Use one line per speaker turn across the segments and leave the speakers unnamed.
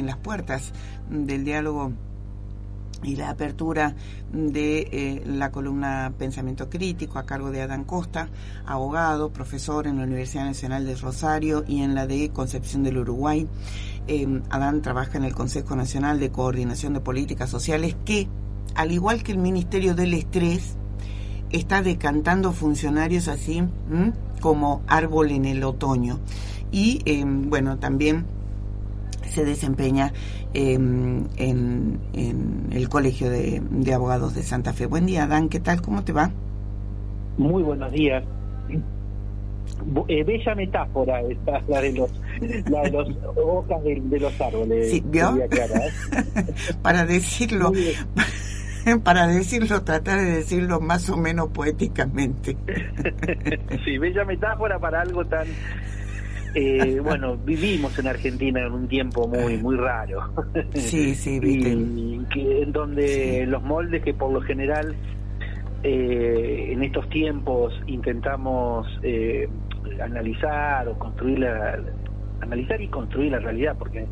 en las puertas del diálogo y la apertura de la columna Pensamiento Crítico a cargo de Adán Costa, abogado, profesor en la Universidad Nacional de Rosario y en la de Concepción del Uruguay. Adán trabaja en el Consejo Nacional de Coordinación de Políticas Sociales, que, al igual que el Ministerio del Estrés, está decantando funcionarios así como árbol en el otoño. Y bueno, también se desempeña en el Colegio de Abogados de Santa Fe. Buen día, Adán, ¿qué tal? ¿Cómo te va?
Muy buenos días. Bella metáfora esta, la de los hojas de los árboles.
Sí, ¿vio? Para decirlo, tratar de decirlo más o menos poéticamente.
Sí, bella metáfora para algo tan... bueno, vivimos en Argentina en un tiempo muy raro.
Sí, viste.
Y en donde los moldes que por lo general en estos tiempos intentamos analizar o construir analizar y construir la realidad, porque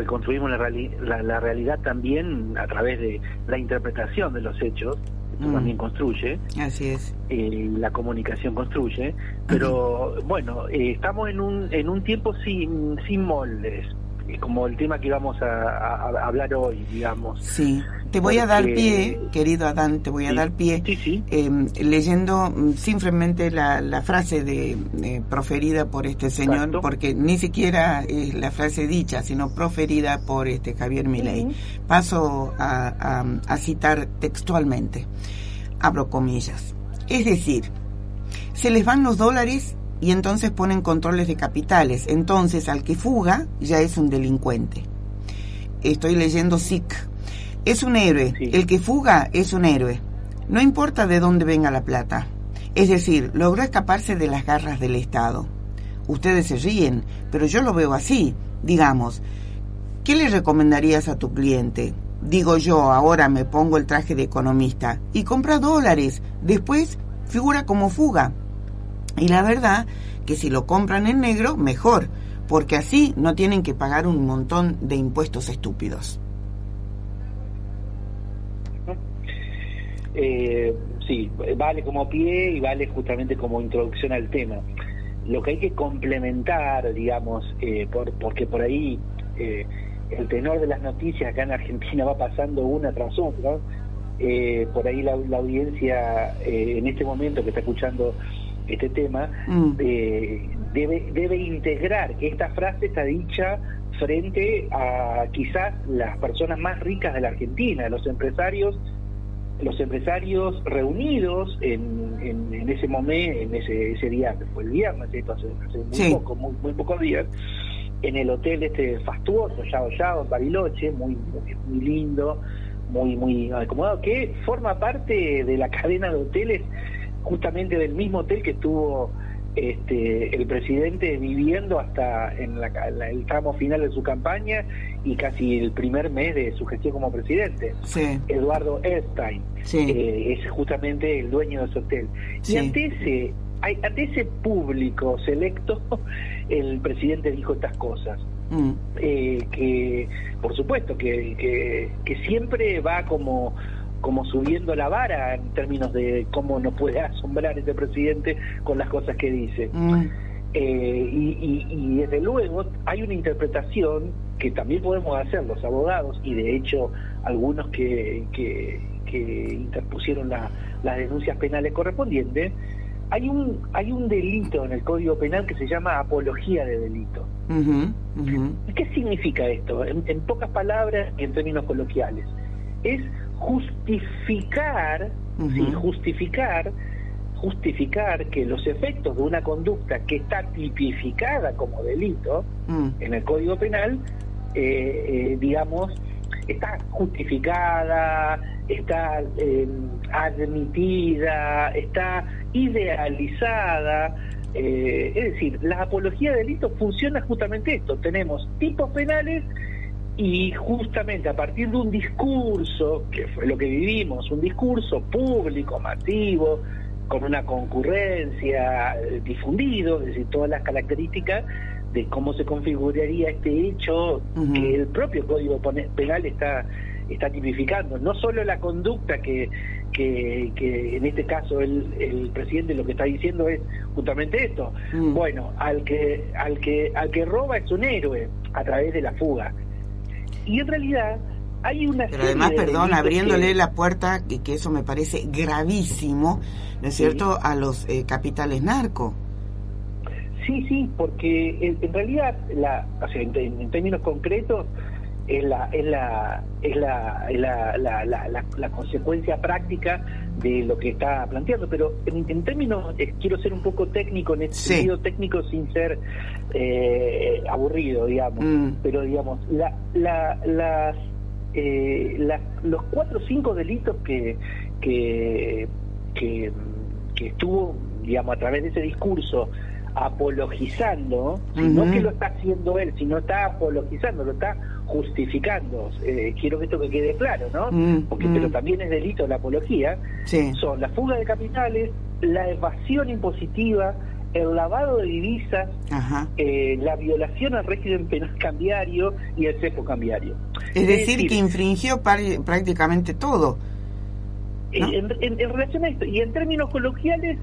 construimos la realidad también a través de la interpretación de los hechos. Esto también construye.
Así es.
La comunicación construye, pero bueno, estamos en un tiempo sin moldes, como el tema que vamos a hablar hoy, digamos.
Sí, te voy a dar pie, querido Adán, dar pie, leyendo simplemente la frase proferida por este señor. Exacto. Porque ni siquiera es la frase dicha, sino proferida por Javier Milei. Paso a citar textualmente, abro comillas. Es decir, se les van los dólares y entonces ponen controles de capitales. Entonces, al que fuga ya es un delincuente. Estoy leyendo SIC. Es un héroe. Sí. El que fuga es un héroe. No importa de dónde venga la plata. Es decir, logró escaparse de las garras del Estado. Ustedes se ríen, pero yo lo veo así. Digamos, ¿qué le recomendarías a tu cliente? Digo yo, ahora me pongo el traje de economista y compra dólares. Después figura como fuga. Y la verdad que si lo compran en negro, mejor, porque así no tienen que pagar un montón de impuestos estúpidos.
Sí, vale como pie y vale justamente como introducción al tema. Lo que hay que complementar, digamos, porque por ahí el tenor de las noticias acá en Argentina va pasando una tras otra. Por ahí la audiencia en este momento que está escuchando este tema debe integrar que esta frase está dicha frente a quizás las personas más ricas de la Argentina, los empresarios reunidos en ese momento, en ese día que fue el viernes, hace muy pocos días, en el hotel fastuoso Yao en Bariloche, muy lindo, muy acomodado, que forma parte de la cadena de hoteles, justamente del mismo hotel que estuvo el presidente viviendo hasta en el tramo final de su campaña y casi el primer mes de su gestión como presidente.
Sí.
Eduardo Epstein, es justamente el dueño de ese hotel. Sí. Y ante ese público selecto, el presidente dijo estas cosas. Que por supuesto que siempre va como subiendo la vara en términos de cómo nos puede asombrar este presidente con las cosas que dice. Y desde luego hay una interpretación que también podemos hacer los abogados, y de hecho algunos que interpusieron las denuncias penales correspondientes. Hay un delito en el Código Penal que se llama apología de delito. ¿Qué significa esto? En pocas palabras y en términos coloquiales, es justificar que los efectos de una conducta que está tipificada como delito en el Código Penal, digamos, está justificada, está admitida, está idealizada. Es decir, la apología de delito funciona justamente esto. Tenemos tipos penales y justamente a partir de un discurso, que fue lo que vivimos, un discurso público, masivo, con una concurrencia, difundido, es decir, todas las características de cómo se configuraría este hecho que el propio Código Penal está tipificando. No solo la conducta que en este caso el presidente lo que está diciendo es justamente esto. Bueno, al que roba es un héroe a través de la fuga. Y en realidad hay una
pero además, perdón, abriéndole la puerta, que eso me parece gravísimo, ¿no es cierto?, a los capitales narco.
Sí, porque en realidad, o sea, en términos concretos, es la consecuencia práctica de lo que está planteando, pero en términos, quiero ser un poco técnico en este sentido, técnico sin ser aburrido, digamos, pero digamos, los 4 o 5 delitos que estuvo, digamos, a través de ese discurso apologizando, no que lo está haciendo él, sino está apologizando, lo está justificando. Quiero que esto que quede claro, ¿no? Porque pero también es delito la apología. Son la fuga de capitales, la evasión impositiva, el lavado de divisas, la violación al régimen penal cambiario y el cepo cambiario.
Es decir, que infringió prácticamente todo, ¿no?
En relación a esto, y en términos coloquiales,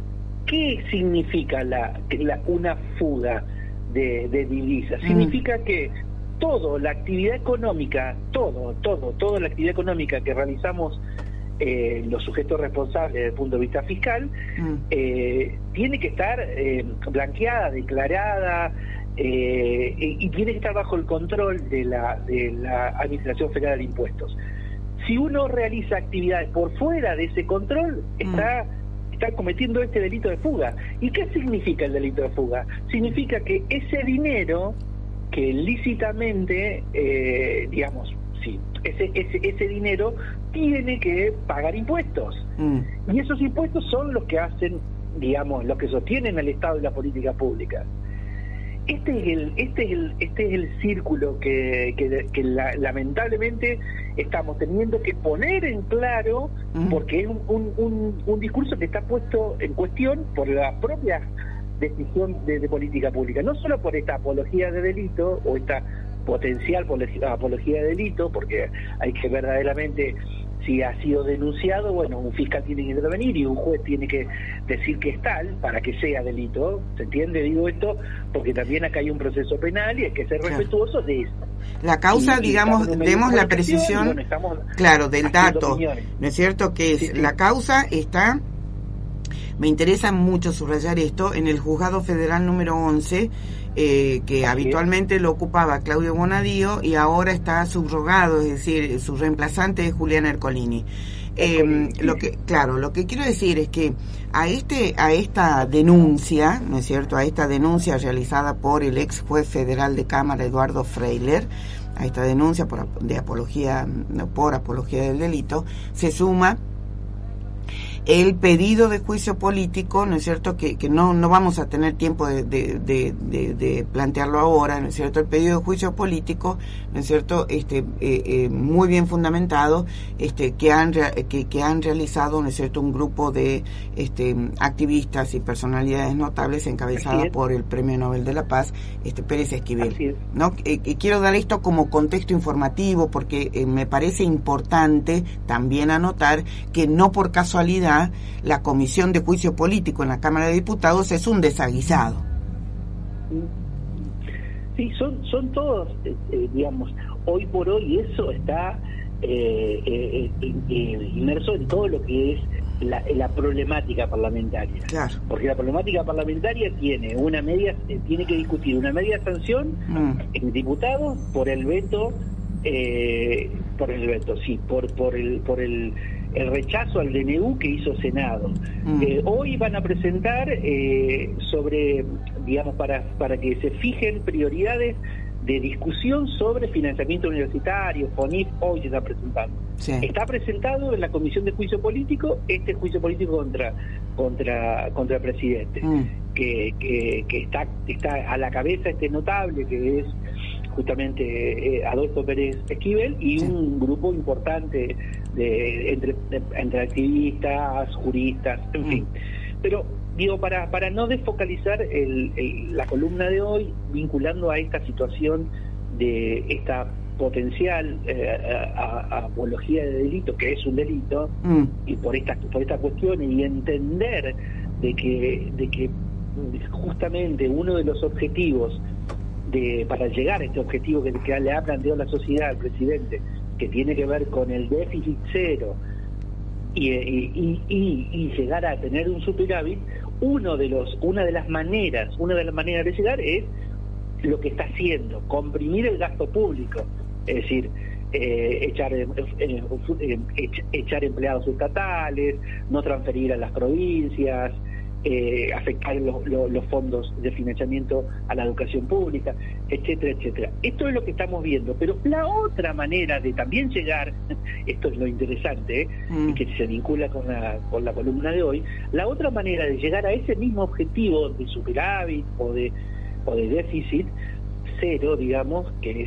¿qué significa una fuga de divisas? Significa que toda la actividad económica, toda la actividad económica que realizamos los sujetos responsables desde el punto de vista fiscal, tiene que estar blanqueada, declarada, y tiene que estar bajo el control de la Administración Federal de Impuestos. Si uno realiza actividades por fuera de ese control, está cometiendo este delito de fuga. ¿Y qué significa el delito de fuga? Significa que ese dinero que lícitamente, digamos, ese dinero tiene que pagar impuestos. Y esos impuestos son los que hacen, digamos, los que sostienen al Estado y la política pública. Este es el círculo que lamentablemente estamos teniendo que poner en claro, porque es un discurso que está puesto en cuestión por la propia decisión de política pública, no solo por esta apología de delito o esta potencial apología de delito, porque hay que verdaderamente, si ha sido denunciado, bueno, un fiscal tiene que intervenir y un juez tiene que decir que es tal para que sea delito. ¿Se entiende? Digo esto porque también acá hay un proceso penal y hay que ser respetuoso de eso.
La causa, digamos, demos la precisión, claro, del dato, ¿no es cierto? Que es la causa está, me interesa mucho subrayar esto, en el Juzgado Federal número 11, que habitualmente lo ocupaba Claudio Bonadío y ahora está subrogado, es decir, su reemplazante es Julián Ercolini. Lo que quiero decir es que a esta denuncia, ¿no es cierto?, a esta denuncia realizada por el ex juez federal de Cámara Eduardo Freiler, a esta denuncia por apología del delito, se suma el pedido de juicio político, ¿no es cierto?, que no vamos a tener tiempo de plantearlo ahora, ¿no es cierto?, el pedido de juicio político, ¿no es cierto?, muy bien fundamentado, que han realizado, ¿no es cierto?, un grupo de activistas y personalidades notables encabezadas por el Premio Nobel de la Paz, Pérez Esquivel, ¿no? Quiero dar esto como contexto informativo porque me parece importante también anotar que no por casualidad la Comisión de Juicio Político en la Cámara de Diputados es un desaguisado.
Sí, son todos, digamos, hoy por hoy eso está inmerso en todo lo que es la problemática parlamentaria. Claro. Porque la problemática parlamentaria tiene que discutir una media sanción en diputados por el veto, por el rechazo al DNU que hizo Senado. Hoy van a presentar sobre, digamos, para que se fijen prioridades de discusión sobre financiamiento universitario. FONIF hoy se está presentando. Sí. Está presentado en la Comisión de Juicio Político juicio político contra el presidente, que está a la cabeza notable que es justamente Adolfo Pérez Esquivel y un grupo importante entre activistas, juristas, en fin. Pero digo, para no desfocalizar la columna de hoy, vinculando a esta situación de esta potencial apología de delito, que es un delito, y por esta cuestión, y entender de que justamente uno de los objetivos para llegar a este objetivo que le ha planteado la sociedad al presidente, que tiene que ver con el déficit cero y llegar a tener un superávit, una de las maneras de llegar es lo que está haciendo, comprimir el gasto público, es decir, echar empleados estatales, no transferir a las provincias, afectar los fondos de financiamiento a la educación pública, etcétera, etcétera. Esto es lo que estamos viendo, pero la otra manera de también llegar, esto es lo interesante, y que se vincula con la columna de hoy, la otra manera de llegar a ese mismo objetivo de superávit o de déficit cero, digamos, que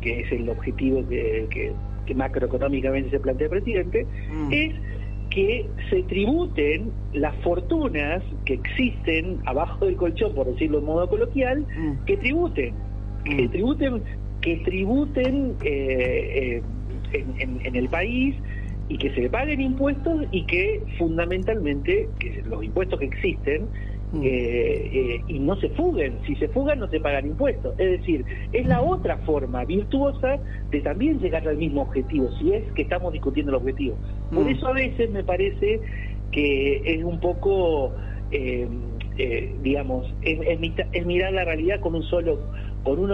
es el objetivo que macroeconómicamente se plantea el presidente, es que se tributen las fortunas que existen abajo del colchón, por decirlo de modo coloquial, que tributen en el país, y que se paguen impuestos, y que fundamentalmente que los impuestos que existen y no se fuguen. Si se fugan, no se pagan impuestos. Es decir, es la otra forma virtuosa de también llegar al mismo objetivo, si es que estamos discutiendo el objetivo. Por eso a veces me parece que es un poco, digamos, es mirar la realidad con uno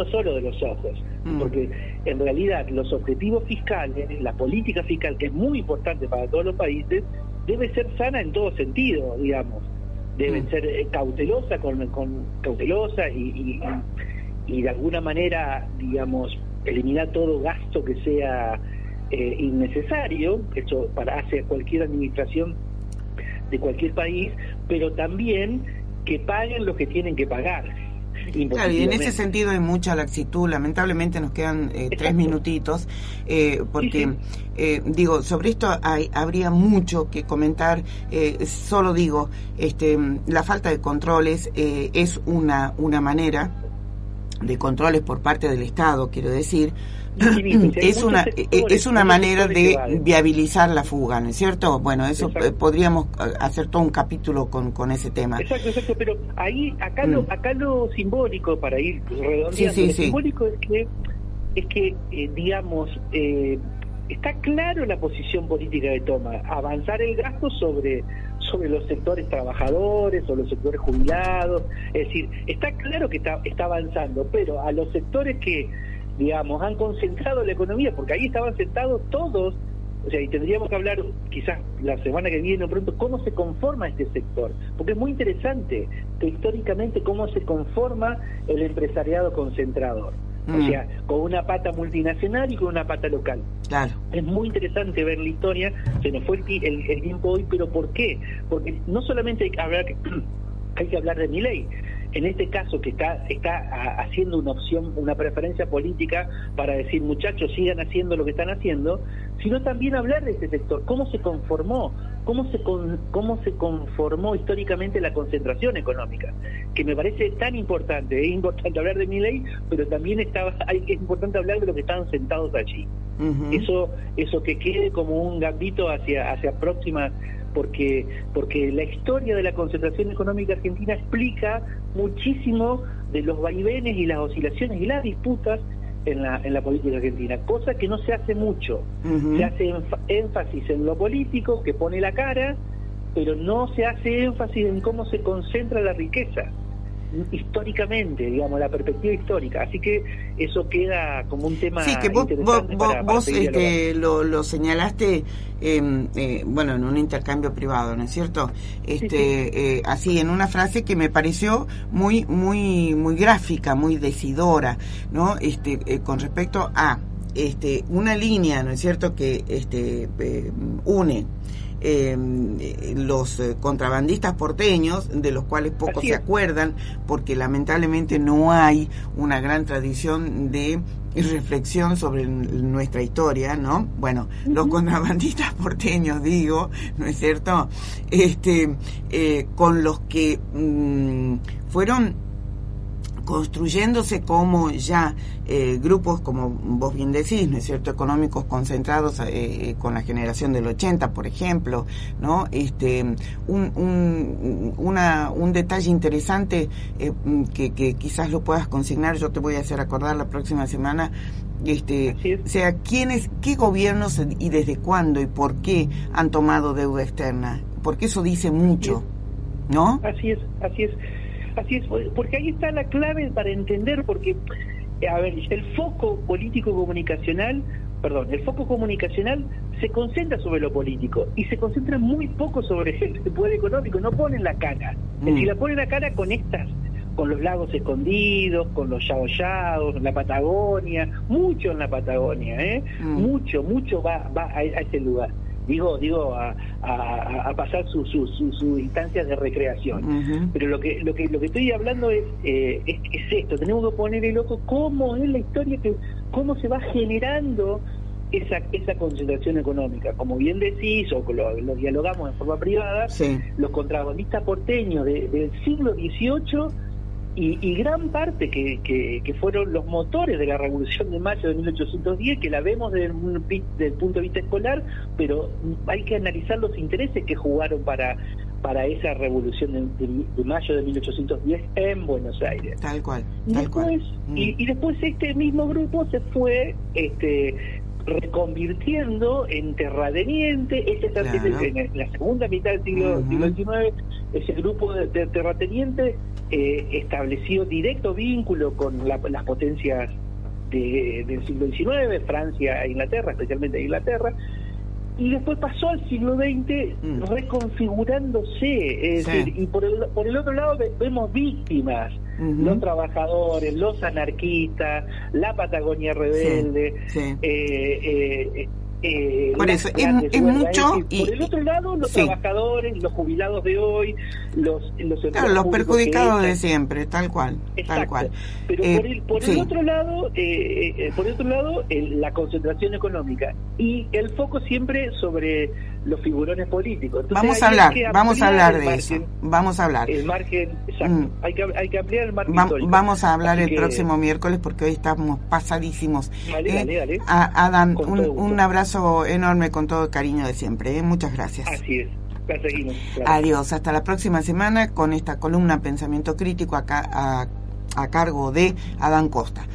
solo de los ojos, porque en realidad los objetivos fiscales, la política fiscal, que es muy importante para todos los países, debe ser sana en todo sentido, digamos. Deben ser cautelosa y de alguna manera, digamos, eliminar todo gasto que sea innecesario. Eso hace cualquier administración de cualquier país, pero también que paguen lo que tienen que pagar.
Claro, y en ese sentido hay mucha laxitud. Lamentablemente nos quedan 3 minutitos, porque digo, sobre esto habría mucho que comentar. Solo digo, la falta de controles es una manera de controles por parte del Estado, quiero decir. Es una manera de viabilizar la fuga, ¿no es cierto? Bueno, eso podríamos hacer todo un capítulo con ese tema.
Exacto, pero acá lo simbólico, para ir redondeando, lo simbólico es que digamos, está claro la posición política de toma, avanzar el gasto sobre los sectores trabajadores o los sectores jubilados, es decir, está claro que está avanzando, pero a los sectores que, digamos, han concentrado la economía, porque ahí estaban sentados todos, o sea, y tendríamos que hablar quizás la semana que viene o pronto cómo se conforma este sector, porque es muy interesante que históricamente cómo se conforma el empresariado concentrador, o sea, con una pata multinacional y con una pata local.
Claro.
Es muy interesante ver la historia, se nos fue el tiempo hoy, pero ¿por qué? Porque no solamente hay que hablar de Milei, en este caso que está haciendo una preferencia política para decir, muchachos, sigan haciendo lo que están haciendo, sino también hablar de este sector, cómo se conformó históricamente la concentración económica, que me parece tan importante. Es importante hablar de Milei, pero también es importante hablar de los que estaban sentados allí. Eso que quede como un gambito hacia próximas, porque la historia de la concentración económica argentina explica muchísimo de los vaivenes y las oscilaciones y las disputas en la política argentina, cosa que no se hace mucho. Se hace énfasis en lo político, que pone la cara, pero no se hace énfasis en cómo se concentra la riqueza históricamente, digamos, la perspectiva histórica. Así que eso queda como un tema
que vos lo señalaste, bueno, en un intercambio privado, ¿no es cierto? Así, en una frase que me pareció muy gráfica, muy decidora, ¿no? Con respecto a una línea, ¿no es cierto?, que une los contrabandistas porteños, de los cuales pocos se acuerdan, porque lamentablemente no hay una gran tradición de reflexión sobre nuestra historia, ¿no? Bueno, los contrabandistas porteños, digo, ¿no es cierto? Con los que fueron construyéndose como ya grupos, como vos bien decís, ¿no es cierto?, económicos concentrados con la generación del 80, por ejemplo, ¿no? Un detalle interesante que quizás lo puedas consignar, yo te voy a hacer acordar la próxima semana, o sea, qué gobiernos y desde cuándo y por qué han tomado deuda externa, porque eso dice mucho, ¿no?
Así es. Así es, porque ahí está la clave para entender, porque, a ver, el foco comunicacional se concentra sobre lo político y se concentra muy poco sobre el poder económico, no ponen la cara. Es decir, la ponen la cara con los lagos escondidos, con los yaoyaos, la Patagonia, mucho en la Patagonia, mucho va a ese lugar. Digo a pasar sus instancias de recreación. Pero lo que estoy hablando es esto, tenemos que poner el ojo cómo es la historia, cómo se va generando esa concentración económica. Como bien decís, o lo dialogamos en forma privada, los contrabandistas porteños del siglo XVIII y gran parte que fueron los motores de la Revolución de Mayo de 1810, que la vemos desde el punto de vista escolar, pero hay que analizar los intereses que jugaron para esa Revolución de Mayo de 1810 en Buenos Aires.
Tal cual.
Y después este mismo grupo se fue reconvirtiendo en terrateniente. En la segunda mitad del siglo XIX, ese grupo de terratenientes estableció directo vínculo con las potencias del siglo XIX, Francia e Inglaterra, especialmente Inglaterra, y después pasó al siglo XX reconfigurándose, es decir, y por el otro lado vemos víctimas, los trabajadores, los anarquistas, la Patagonia rebelde,
por eso es mucho.
Y por el otro lado, los trabajadores, los jubilados de hoy, los
perjudicados de siempre, tal cual.
Pero por el otro lado, la concentración económica y el foco siempre sobre los figurones políticos. Entonces,
vamos a hablar de eso. Vamos a hablar.
El margen, exacto. Hay que ampliar el margen histórico.
Vamos a hablar el próximo miércoles, porque hoy estamos pasadísimos.
Dale.
Adán, un abrazo enorme con todo el cariño de siempre. Muchas gracias.
Así es. La seguimos. Claro.
Adiós. Hasta la próxima semana con esta columna Pensamiento Crítico acá a cargo de Adán Costa.